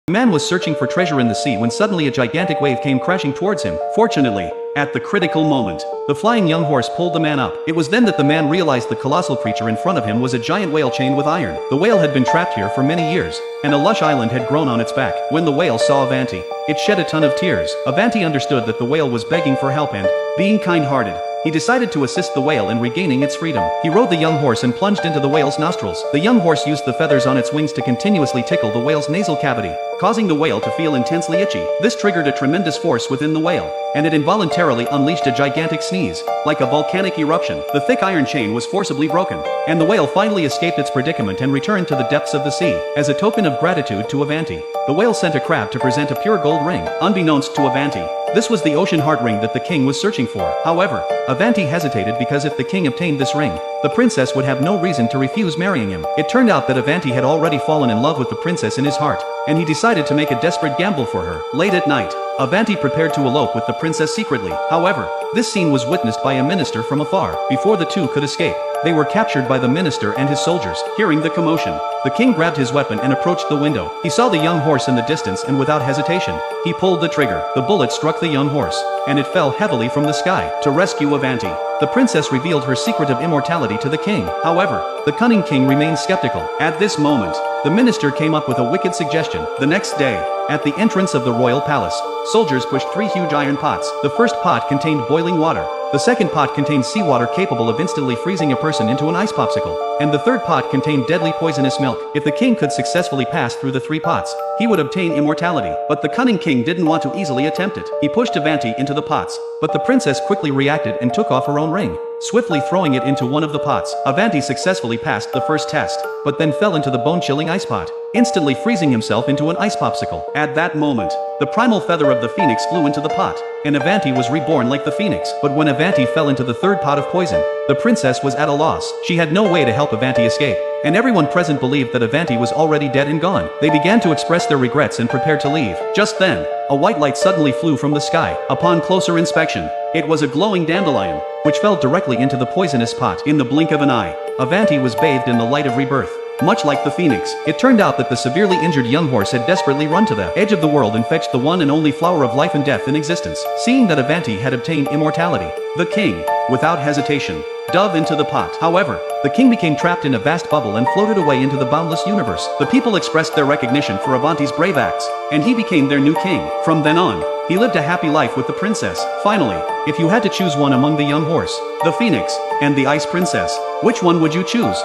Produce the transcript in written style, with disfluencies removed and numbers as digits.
The man was searching for treasure in the sea when suddenly a gigantic wave came crashing towards him. Fortunately, at the critical moment, the flying young horse pulled the man up. It was then that the man realized the colossal creature in front of him was a giant whale chained with iron. The whale had been trapped here for many years, and a lush island had grown on its back. When the whale saw Avanti, it shed a ton of tears. Avanti understood that the whale was begging for help and, being kind-hearted, he decided to assist the whale in regaining its freedom. He rode the young horse and plunged into the whale's nostrils. The young horse used the feathers on its wings to continuously tickle the whale's nasal cavity, causing the whale to feel intensely itchy. This triggered a tremendous force within the whale, and it involuntarily unleashed a gigantic sneeze. Like a volcanic eruption, the thick iron chain was forcibly broken, and the whale finally escaped its predicament and returned to the depths of the sea. As a token of gratitude to Avanti, the whale sent a crab to present a pure gold ring. Unbeknownst to Avanti, this was the ocean heart ring that the king was searching for. However, Avanti hesitated because if the king obtained this ring, the princess would have no reason to refuse marrying him. It turned out that Avanti had already fallen in love with the princess in his heart, and he decided to make a desperate gamble for her. Late at night, Avanti prepared to elope with the princess secretly. However, this scene was witnessed by a minister from afar. Before the two could escape, they were captured by the minister and his soldiers. Hearing the commotion, the king grabbed his weapon and approached the window. He saw the young horse in the distance and without hesitation, he pulled the trigger. The bullet struck the young horse, and it fell heavily from the sky. To rescue Avanti, the princess revealed her secret of immortality to the king. However, the cunning king remained skeptical. At this moment, the minister came up with a wicked suggestion. The next day, at the entrance of the royal palace, soldiers pushed 3 huge iron pots. The first pot contained boiling water. The second pot contained seawater capable of instantly freezing a person into an ice popsicle. And the third pot contained deadly poisonous milk. If the king could successfully pass through the 3 pots, he would obtain immortality. But the cunning king didn't want to easily attempt it. He pushed Avanti into the pots, but the princess quickly reacted and took off her own ring, swiftly throwing it into one of the pots. Avanti successfully passed the first test, but then fell into the bone-chilling ice pot, instantly freezing himself into an ice popsicle. At that moment, the primal feather of the phoenix flew into the pot, and Avanti was reborn like the phoenix. But when Avanti fell into the third pot of poison, the princess was at a loss. She had no way to help Avanti escape, and everyone present believed that Avanti was already dead and gone. They began to express their regrets and prepared to leave. Just then, a white light suddenly flew from the sky. Upon closer inspection, it was a glowing dandelion, which fell directly into the poisonous pot. In the blink of an eye, Avanti was bathed in the light of rebirth. Much like the phoenix, it turned out that the severely injured young horse had desperately run to the edge of the world and fetched the one and only flower of life and death in existence. Seeing that Avanti had obtained immortality, the king, without hesitation, dove into the pot. However, the king became trapped in a vast bubble and floated away into the boundless universe. The people expressed their recognition for Avanti's brave acts, and he became their new king. From then on, he lived a happy life with the princess. Finally, if you had to choose one among the young horse, the phoenix, and the ice princess, which one would you choose?